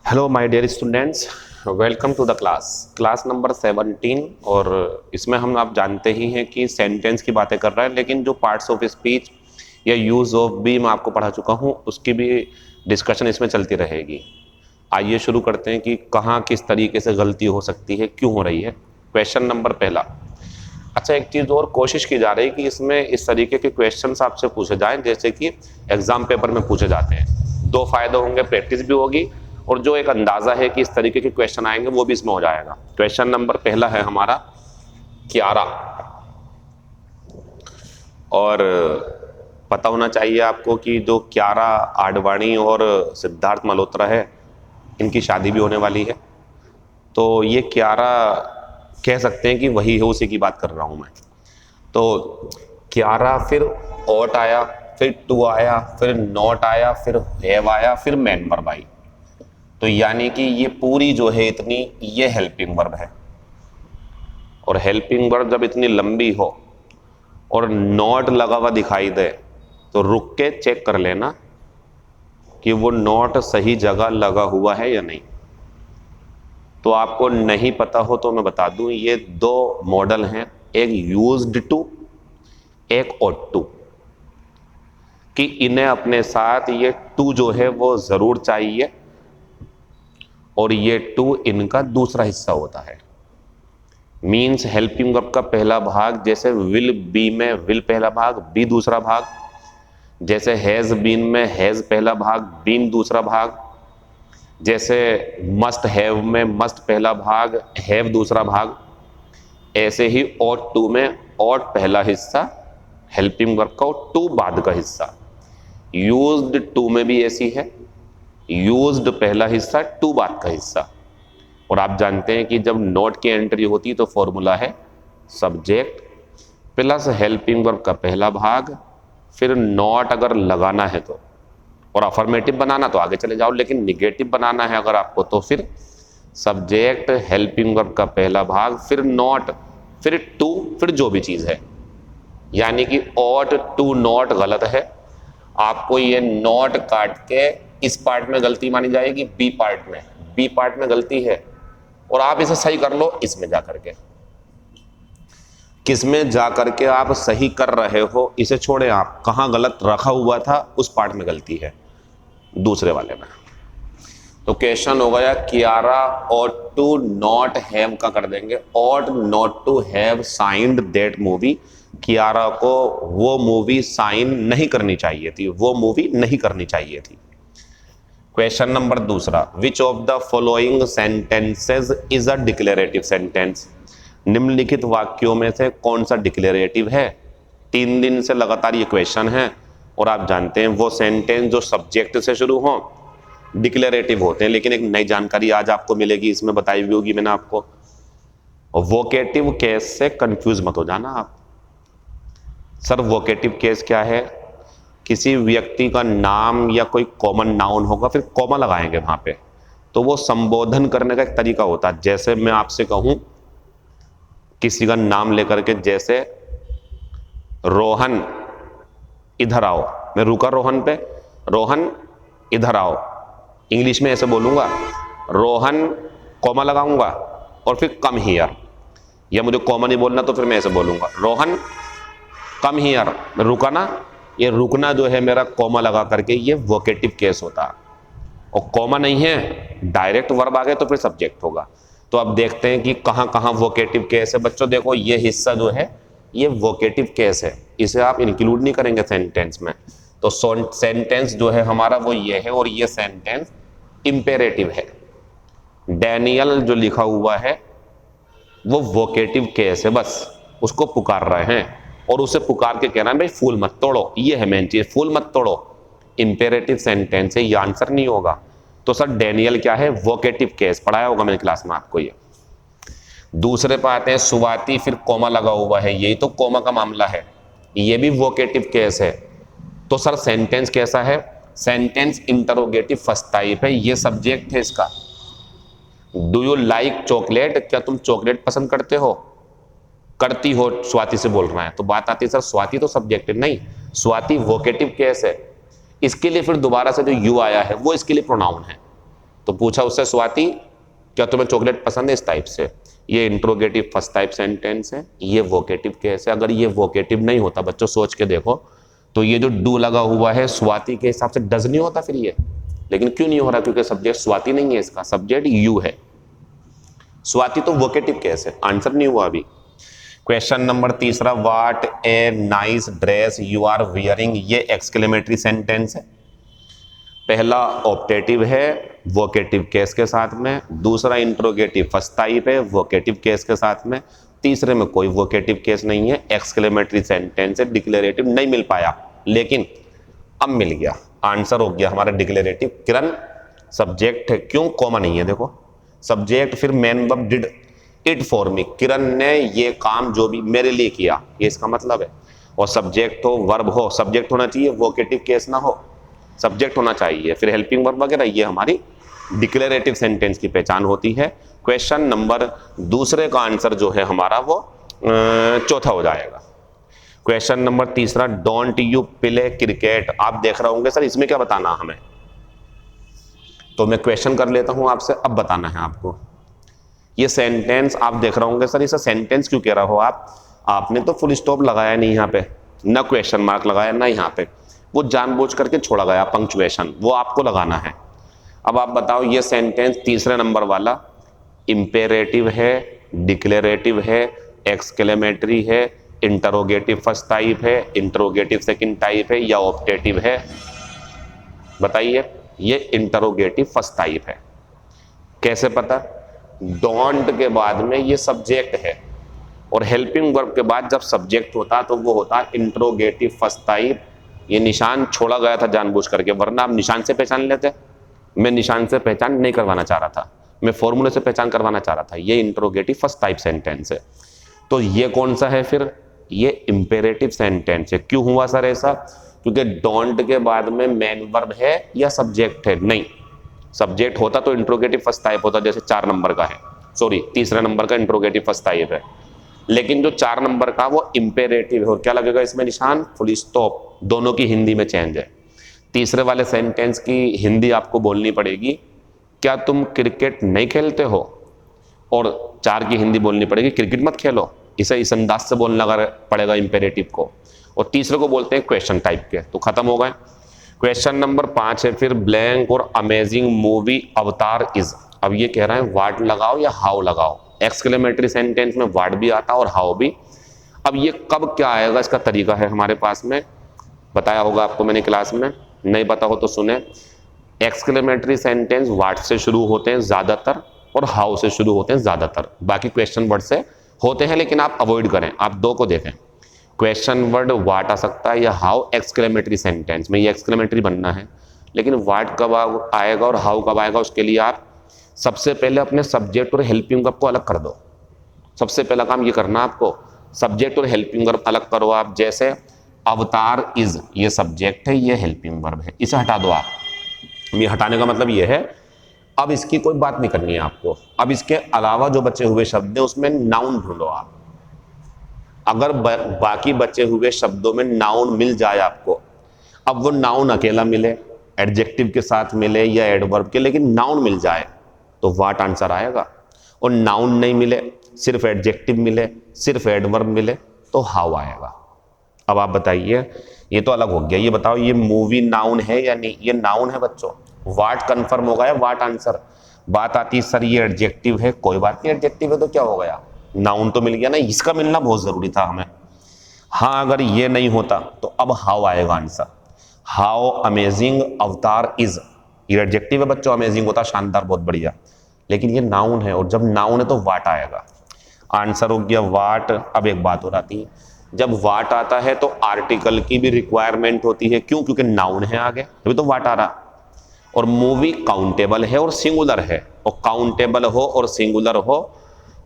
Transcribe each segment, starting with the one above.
Hello my dear students, welcome to the class number 17। और इसमें हम आप जानते ही हैं कि सेंटेंस की बातें कर रहे हैं, लेकिन जो पार्ट्स ऑफ स्पीच या यूज़ ऑफ भी मैं आपको पढ़ा चुका हूं, उसकी भी डिस्कशन इसमें चलती रहेगी। आइए शुरू करते हैं कि कहाँ किस तरीके से गलती हो सकती है, क्यों हो रही है। क्वेश्चन नंबर पहला। अच्छा, एक चीज़ और कोशिश की जा रही है कि इसमें इस तरीके के क्वेश्चंस आपसे पूछे जाएं जैसे कि एग्जाम पेपर में पूछे जाते हैं। दो फायदे होंगे, प्रैक्टिस भी होगी और जो एक अंदाजा है कि इस तरीके के क्वेश्चन आएंगे वो भी इसमें हो जाएगा। क्वेश्चन नंबर पहला है हमारा क्यारा, और पता होना चाहिए आपको कि जो क्यारा आडवाणी और सिद्धार्थ मल्होत्रा है, इनकी शादी भी होने वाली है। तो ये क्यारा कह सकते हैं कि वही है, उसी की बात कर रहा हूं मैं। तो क्यारा, फिर ओट आया, फिर टू आया, फिर नॉट आया, फिर हैव आया, फिर मैन वर्ब आई। तो यानी कि ये पूरी जो है इतनी, ये हेल्पिंग वर्ब है। और हेल्पिंग वर्ब जब इतनी लंबी हो और नॉट लगा हुआ दिखाई दे तो रुक के चेक कर लेना कि वो नॉट सही जगह लगा हुआ है या नहीं। तो आपको नहीं पता हो तो मैं बता दूं, ये दो मॉडल हैं, एक यूज्ड टू, एक ought to, कि इन्हें अपने साथ ये टू जो है वो जरूर चाहिए और ये टू इनका दूसरा हिस्सा होता है। मीन्स हेल्पिंग वर्ब का पहला भाग, जैसे विल बी में विल पहला भाग, बी दूसरा भाग। जैसे हैज बीन में हैज पहला भाग, बीन दूसरा भाग। जैसे मस्ट हैव में मस्ट पहला भाग, हैव दूसरा भाग। ऐसे ही ought to में ought पहला हिस्सा हेल्पिंग वर्ब का और टू बाद का हिस्सा। यूज्ड टू में भी ऐसी है, यूज्ड पहला हिस्सा, टू बाद का हिस्सा। और आप जानते हैं कि जब नॉट की एंट्री होती है तो फॉर्मूला है सब्जेक्ट प्लस हेल्पिंग वर्ब का पहला भाग, फिर नॉट अगर लगाना है तो, और अफर्मेटिव बनाना तो आगे चले जाओ, लेकिन निगेटिव बनाना है अगर आपको तो फिर सब्जेक्ट हेल्पिंग वर्ब का पहला भाग, फिर नॉट, फिर टू, फिर जो भी चीज़ है। यानी कि ought to नॉट गलत है। आपको ये नॉट काट के इस पार्ट में गलती मानी जाएगी, बी पार्ट में, बी पार्ट में गलती है और आप इसे सही कर लो इसमें जाकर के। किस में जाकर के आप सही कर रहे हो, इसे छोड़े, आप कहां गलत रखा हुआ था उस पार्ट में गलती है, दूसरे वाले में। तो क्वेश्चन हो गया Kiara ought to not have का कर देंगे, ought not to have signed that movie। Kiara को वो मूवी साइन नहीं करनी चाहिए थी, वो मूवी नहीं करनी चाहिए थी। क्वेश्चन नंबर दूसरा, which of the following sentences is a declarative sentence. निम्नलिखित वाक्यों में से कौन सा डिक्लेरेटिव है। 3 दिन से लगातार ये क्वेश्चन है और आप जानते हैं वो सेंटेंस जो सब्जेक्ट से शुरू हो डिक्लेरेटिव होते हैं। लेकिन एक नई जानकारी आज आपको मिलेगी, इसमें बताई हुई होगी मैंने आपको। वोकेटिव केस से कंफ्यूज मत हो जाना आप। सर वोकेटिव केस क्या है? किसी व्यक्ति का नाम या कोई कॉमन नाउन होगा, फिर कॉमा लगाएंगे वहां पे, तो वो संबोधन करने का एक तरीका होता है। जैसे मैं आपसे कहूं किसी का नाम लेकर के, जैसे रोहन इधर आओ, मैं रुका रोहन पे, रोहन इधर आओ, इंग्लिश में ऐसे बोलूंगा, रोहन कॉमा लगाऊंगा और फिर कम हियर। या मुझे कॉमा नहीं बोलना तो फिर मैं ऐसे बोलूंगा, रोहन कम हियर, रुका ना। ये रुकना जो है मेरा कॉमा लगा करके, ये वोकेटिव केस होता है। और कॉमा नहीं है, डायरेक्ट वर्ब आ गए तो फिर सब्जेक्ट होगा। तो अब देखते हैं कि कहां कहां वोकेटिव केस है। बच्चों देखो, ये हिस्सा जो है ये वोकेटिव केस है, इसे आप इंक्लूड नहीं करेंगे सेंटेंस में। तो सेंटेंस जो है हमारा वो ये है, और ये सेंटेंस इंपेरेटिव है। डैनियल जो लिखा हुआ है वो वोकेटिव केस है, बस उसको पुकार रहे हैं और उसे पुकार के कहना है भाई फूल मत तोड़ो, ये है मेन चीज, फूल मत तोड़ो। इंपेरेटिव सेंटेंस है, ये आंसर नहीं होगा। तो सर डैनियल क्या है? वोकेटिव केस, पढ़ाया होगा मैंने क्लास में आपको ये। दूसरे पे आते हैं सुवाती, फिर कॉमा लगा हुआ है, यही तो कॉमा का मामला है, ये भी वोकेटिव केस है। तो सर सेंटेंस कैसा है? सेंटेंस इंटरोगेटिव फर्स्ट टाइप है, ये सब्जेक्ट है इसका। डू यू लाइक चॉकलेट, क्या तुम चॉकलेट पसंद करते हो? करती हो, स्वाति से बोल रहा है। तो बात आती है सर स्वाति तो सब्जेक्ट है, नहीं, स्वाति वोकेटिव केस है। इसके लिए फिर दोबारा से जो यू आया है वो इसके लिए प्रोनाउन है। तो पूछा उससे स्वाति क्या तुम्हें चॉकलेट पसंद है, इस टाइप से। ये इंट्रोगेटिव फर्स्ट टाइप सेंटेंस है, ये वोकेटिव केस है। अगर ये वोकेटिव नहीं होता बच्चों, सोच के देखो, तो ये जो डू लगा हुआ है स्वाति के हिसाब से डज नहीं होता फिर ये। लेकिन क्यों नहीं हो रहा? क्योंकि सब्जेक्ट स्वाति नहीं है, इसका सब्जेक्ट यू है। स्वाति तो वोकेटिव केस है, आंसर नहीं हुआ अभी। क्वेश्चन नंबर तीसरा, what a nice dress you are wearing, ये एक्सक्लेमेटरी सेंटेंस है। पहला ऑप्टेटिव है वोकेटिव केस के साथ में, दूसरा इंट्रोगेटिव फर्स्ट टाइप है वोकेटिव केस के साथ में, तीसरे में कोई वोकेटिव केस नहीं है, एक्सक्लेमेटरी सेंटेंस है, डिक्लेरेटिव नहीं मिल पाया, लेकिन अब मिल गया। आंसर हो गया हमारा डिक्लेरेटिव। किरण सब्जेक्ट है, क्यों कॉमा नहीं है? देखो सब्जेक्ट, फिर main verb did it for me, Kiran ने ये काम जो भी मेरे लिए किया, ये इसका मतलब है। और सब्जेक्ट हो वर्ब हो, सब्जेक्ट होना चाहिए, वोकेटिव केस ना हो, सब्जेक्ट होना चाहिए, फिर हेल्पिंग वर्ब वगैरह, ये हमारी डिक्लेरेटिव सेंटेंस की पहचान होती है। क्वेश्चन नंबर दूसरे का आंसर जो है हमारा वो चौथा हो जाएगा। क्वेश्चन नंबर तीसरा, डोंट यू प्ले क्रिकेट। आप देख रहे होंगे सर इसमें क्या बताना हमें, तो मैं क्वेश्चन कर लेता हूं आपसे, अब बताना है आपको। ये सेंटेंस आप देख रहे होंगे सर, इसे सेंटेंस क्यों कह रहा हो आप? आपने तो फुल स्टॉप लगाया नहीं यहाँ पे, ना क्वेश्चन मार्क लगाया, ना यहाँ पे, वो जानबूझ करके छोड़ा गया पंक्चुएशन, वो आपको लगाना है। अब आप बताओ ये सेंटेंस तीसरे नंबर वाला इंपेरेटिव है, डिक्लेरेटिव है, एक्सक्लेमेटरी है, इंटरोगेटिव फर्स्ट टाइप है, इंटरोगेटिव सेकंड टाइप है, या ऑप्टेटिव है? बताइए। ये इंटरोगेटिव फर्स्ट टाइप है। कैसे पता? डोंट के बाद में ये सब्जेक्ट है, और हेल्पिंग वर्ब के बाद जब सब्जेक्ट होता तो वो होता इंटरोगेटिव फर्स्ट टाइप। ये निशान छोड़ा गया था जानबूझ करके, वरना आप निशान से पहचान लेते। मैं निशान से पहचान नहीं करवाना चाह रहा था, मैं फॉर्मूले से पहचान करवाना चाह रहा था। ये इंटरोगेटिव फर्स्ट टाइप सेंटेंस है। तो ये कौन सा है फिर? ये इंपेरेटिव सेंटेंस है। क्यों हुआ सर ऐसा? क्योंकि डोंट के बाद में मेन वर्ब है या सब्जेक्ट है? नहीं, सब्जेक्ट होता तो इंट्रोगेटिव फर्स्ट टाइप होता, जैसे 4 नंबर का है, सॉरी तीसरे नंबर का इंट्रोगेटिव फर्स्ट टाइप है। लेकिन जो 4 नंबर का वो इंपेरेटिव है, और क्या लगेगा इसमें निशान? Full stop. दोनों की हिंदी में चेंज है। तीसरे वाले सेंटेंस की हिंदी आपको बोलनी पड़ेगी, क्या तुम क्रिकेट नहीं खेलते हो? और 4 की हिंदी बोलनी पड़ेगी, क्रिकेट मत खेलो। इसे इस अंदाज से बोलना पड़ेगा इंपेरेटिव को। और तीसरे को बोलते हैं क्वेश्चन टाइप के। तो खत्म हो गए। क्वेश्चन नंबर 5 है फिर, ब्लैंक और अमेजिंग मूवी अवतार इज। अब ये कह रहा है व्हाट लगाओ या हाउ लगाओ। एक्सक्लेमेटरी सेंटेंस में व्हाट भी आता और हाउ भी। अब ये कब क्या आएगा इसका तरीका है हमारे पास में, बताया होगा आपको मैंने क्लास में, नहीं पता हो तो सुने। एक्सक्लेमेटरी सेंटेंस व्हाट से शुरू होते हैं ज्यादातर, और हाउ से शुरू होते हैं ज्यादातर। बाकी क्वेश्चन वर्ड से होते हैं, लेकिन आप अवॉइड करें, आप 2 को देखें। क्वेश्चन वर्ड व्हाट आ सकता है या हाउ एक्सक्लेमेटरी सेंटेंस में, ये एक्सक्लेमेटरी बनना है। लेकिन व्हाट कब आएगा और हाउ कब आएगा, उसके लिए आप सबसे पहले अपने सब्जेक्ट और हेल्पिंग वर्ब को अलग कर दो। सबसे पहला काम ये करना आपको, सब्जेक्ट और हेल्पिंग वर्ब अलग करो आप। जैसे अवतार इज, ये सब्जेक्ट है, ये हेल्पिंग वर्ब है, इसे हटा दो आप। ये हटाने का मतलब ये है अब इसकी कोई बात नहीं करनी है आपको। अब इसके अलावा जो बचे हुए शब्द हैं उसमें नाउन ढूंढो आप। अगर बाकी बचे हुए शब्दों में नाउन मिल जाए आपको, अब वो नाउन अकेला मिले, एडजेक्टिव के साथ मिले या एडवर्ब के, लेकिन नाउन मिल जाए तो व्हाट आंसर आएगा। और नाउन नहीं मिले, सिर्फ एडजेक्टिव मिले, सिर्फ एडवर्ब मिले, तो हाउ आएगा। अब आप बताइए, ये तो अलग हो गया। ये बताओ ये मूवी नाउन है या नहीं? ये नाउन है बच्चों। व्हाट कंफर्म हो गया, व्हाट आंसर। बात आती सर ये एडजेक्टिव है, कोई बात नहीं, एडजेक्टिव है तो क्या हो गया, नाउन तो मिल गया ना, इसका मिलना बहुत जरूरी था हमें। हाँ, अगर ये नहीं होता तो अब हाउ आएगा आंसर। हाउ अमेजिंग अवतार इज, ये एडजेक्टिव है बच्चों, अमेजिंग होता शानदार, बहुत बढ़िया, लेकिन ये नाउन है, और जब नाउन है तो व्हाट आएगा। आंसर हो गया व्हाट। अब एक बात हो जाती है, जब व्हाट आता है तो आर्टिकल की भी रिक्वायरमेंट होती है। क्यों? क्योंकि नाउन है आगे, तभी तो व्हाट आ रहा। और मूवी काउंटेबल है और सिंगुलर है, और काउंटेबल हो और सिंगुलर हो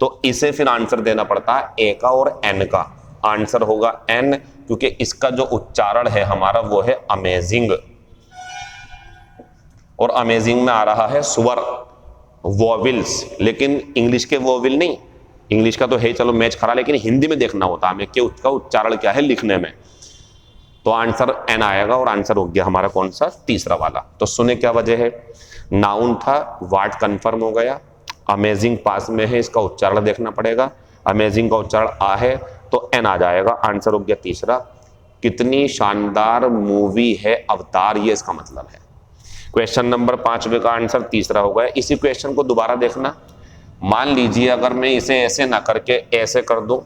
तो इसे फिर आंसर देना पड़ता है ए का और एन का। आंसर होगा एन, क्योंकि इसका जो उच्चारण है हमारा वो है अमेजिंग, और अमेजिंग में आ रहा है स्वर, वोविल्स, लेकिन इंग्लिश के वोविल नहीं। इंग्लिश का तो है चलो मैच खरा, लेकिन हिंदी में देखना होता है हमें कि उसका उच्चारण क्या है लिखने में। तो आंसर एन आएगा, और आंसर हो गया हमारा कौन सा, तीसरा वाला। तो सुने क्या वजह है, नाउन था, वाट कंफर्म हो गया, अमेजिंग पास में है, इसका उच्चारण देखना पड़ेगा, अमेजिंग का उच्चारण आ है तो एन आ जाएगा, आंसर हो गया तीसरा। कितनी शानदार मूवी है अवतार, ये इसका मतलब है। क्वेश्चन नंबर 5 का आंसर तीसरा हो गया। इसी क्वेश्चन को दोबारा देखना, मान लीजिए अगर मैं इसे ऐसे ना करके ऐसे कर दूं,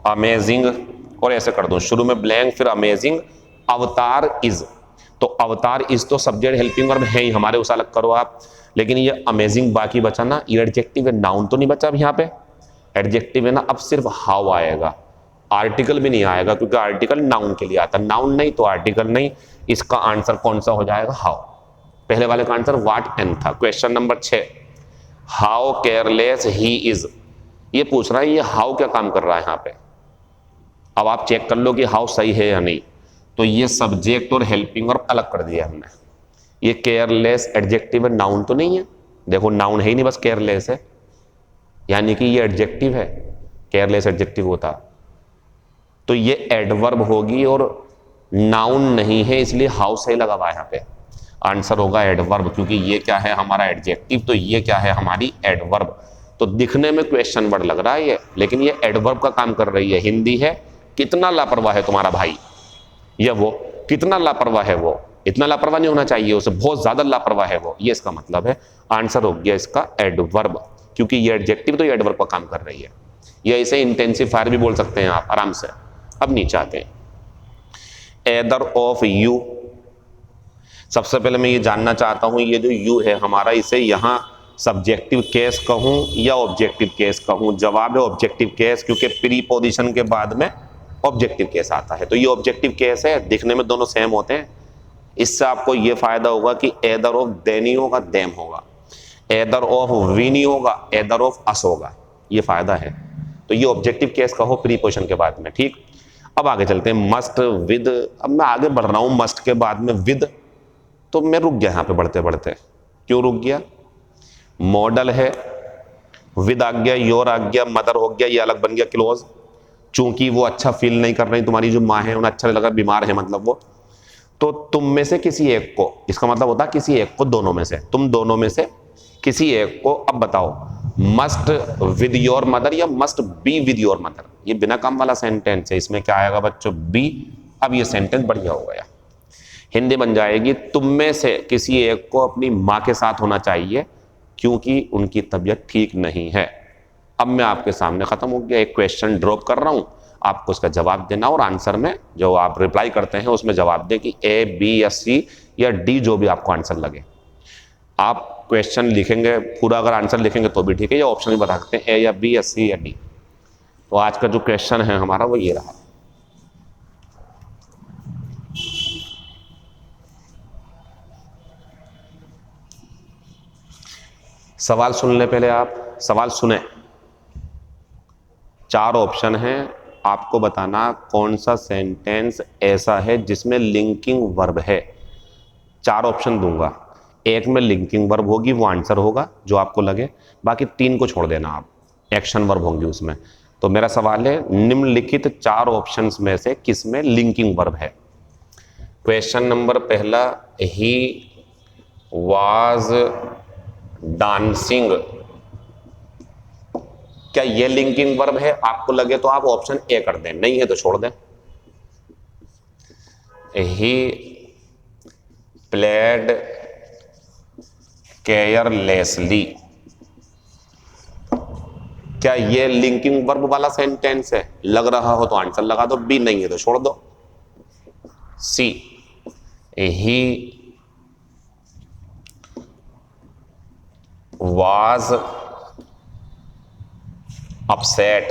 अमेजिंग, और ऐसे कर दूं, शुरू में ब्लैंक फिर अमेजिंग, अवतार इज, तो अवतार इज तो सब्जेक्ट हेल्पिंग वर्ब है ही हमारे, उसे अलग करो आप, लेकिन ये अमेजिंग बाकी बचा ना, ये एडजेक्टिव है, नाउन तो नहीं बचा अब यहाँ पे, एडजेक्टिव है ना, अब सिर्फ हाउ आएगा, आर्टिकल भी नहीं आएगा, क्योंकि आर्टिकल नाउन के लिए आता है, नाउन नहीं तो आर्टिकल नहीं। इसका आंसर कौन सा हो जाएगा? हाउ। पहले वाले का आंसर वाट एन था। Question number 6, how careless he is, ये पूछ रहा है ये हाउ क्या काम कर रहा है यहाँ पे। अब आप चेक कर लो कि हाउ सही है या नहीं। तो ये सब्जेक्ट और हेल्पिंग वर्ब अलग कर दिया हमने। ये केयरलेस एडजेक्टिव है, नाउन तो नहीं है, देखो नाउन है ही नहीं, बस केयरलेस है, यानी कि ये एडजेक्टिव है, केयरलेस एडजेक्टिव होता तो ये एडवर्ब होगी, और नाउन नहीं है, इसलिए हाउ सही लगा हुआ है यहाँ पे, आंसर होगा एडवर्ब, क्योंकि ये क्या है हमारा एडजेक्टिव, तो ये क्या है हमारी एडवर्ब। तो दिखने में क्वेश्चन वर्ड लग रहा है ये, लेकिन ये एडवर्ब का काम कर रही है। हिंदी है, कितना लापरवाह है तुम्हारा भाई, या वो कितना लापरवाह है, वो इतना लापरवाह नहीं होना चाहिए, उसे बहुत ज्यादा लापरवाह है वो, ये इसका मतलब है। आंसर हो गया इसका एडवर्ब, क्योंकि ये एडजेक्टिव तो ये एडवर्ब का काम कर रही है। या इसे इंटेंसिफायर भी बोल सकते हैं आप आराम से। अब नीचे आते हैं, एदर ऑफ यू। सबसे पहले मैं ये जानना चाहता हूं, ये जो यू है हमारा, इसे यहां सब्जेक्टिव केस कहूं या ऑब्जेक्टिव केस कहूं? जवाब है ऑब्जेक्टिव केस, क्योंकि प्रीपोजिशन के बाद में ऑब्जेक्टिव केस आता है, तो ये ऑब्जेक्टिव केस है, दिखने में दोनों सेम होते हैं। इससे आपको ये फायदा होगा कि एदर ऑफ दे नहीं होगा, देम होगा, एदर ऑफ वी नहीं होगा, एदर ऑफ अस होगा, ये फायदा है। तो ये ऑब्जेक्टिव केस कहो प्रीपोजिशन के बाद में, ठीक। अब आगे चलते हैं, मस्ट विद। अब मैं आगे बढ़ रहा हूं, मस्ट के बाद में विद, तो मैं रुक गया यहां पे बढ़ते बढ़ते। क्यों रुक गया? मॉडल है, विद आ गया, योर आ गया, मदर हो गया, ये अलग बन गया क्लोज, चूंकि वो अच्छा फील नहीं कर रही, तुम्हारी जो माँ है उन्हें अच्छा नहीं लगा, बीमार है मतलब वो, तो तुम में से किसी एक को, इसका मतलब होता है किसी एक को, दोनों में से, तुम दोनों में से किसी एक को। अब बताओ, मस्ट विद योर मदर या must be with your mother? ये बिना काम वाला सेंटेंस है, इसमें क्या आएगा बच्चों? बी। अब ये सेंटेंस बढ़िया हो गया, हिंदी बन जाएगी, तुम में से किसी एक को अपनी माँ के साथ होना चाहिए क्योंकि उनकी तबीयत ठीक नहीं है। अब मैं आपके सामने खत्म हो गया, एक क्वेश्चन ड्रॉप कर रहा हूं, आपको उसका जवाब देना, और आंसर में जो आप रिप्लाई करते हैं उसमें जवाब दें कि ए, बी या सी या डी, जो भी आपको आंसर लगे। आप क्वेश्चन लिखेंगे पूरा, अगर आंसर लिखेंगे तो भी ठीक है, या ऑप्शन भी बता सकते हैं, ए या बी या सी या डी। तो आज का जो क्वेश्चन है हमारा वो ये रहा। सवाल सुन ले पहले, आप सवाल सुने। 4 ऑप्शन हैं, आपको बताना कौन सा सेंटेंस ऐसा है जिसमें लिंकिंग वर्ब है। 4 ऑप्शन दूंगा, एक में लिंकिंग वर्ब होगी, वो आंसर होगा जो आपको लगे, बाकी 3 को छोड़ देना आप, एक्शन वर्ब होंगी उसमें। तो मेरा सवाल है, निम्नलिखित 4 ऑप्शंस में से किसमें लिंकिंग वर्ब है? क्वेश्चन नंबर पहला, ही वाज डांसिंग, क्या ये लिंकिंग वर्ब है? आपको लगे तो आप ऑप्शन ए कर दें, नहीं है तो छोड़ दें। ही प्लेड केयरलेसली, क्या ये लिंकिंग वर्ब वाला सेंटेंस है? लग रहा हो तो आंसर लगा दो, बी नहीं है तो छोड़ दो। सी, ही वाज अपसेट,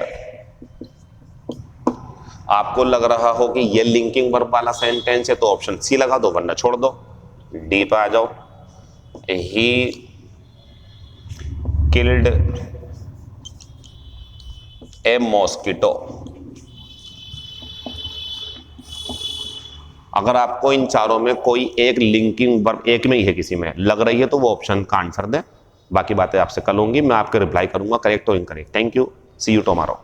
आपको लग रहा हो कि ये लिंकिंग वर्ब वाला सेंटेंस है तो ऑप्शन सी लगा दो, वरना छोड़ दो, डी पे आ जाओ। ही किल्ड ए मॉस्किटो, अगर आपको इन चारों में कोई एक लिंकिंग वर्ब, एक में ही है किसी में लग रही है, तो वो ऑप्शन का आंसर दें, बाकी बातें आपसे कल होंगी, मैं आपके रिप्लाई करूंगा करेक्ट और incorrect. Thank you, see you tomorrow.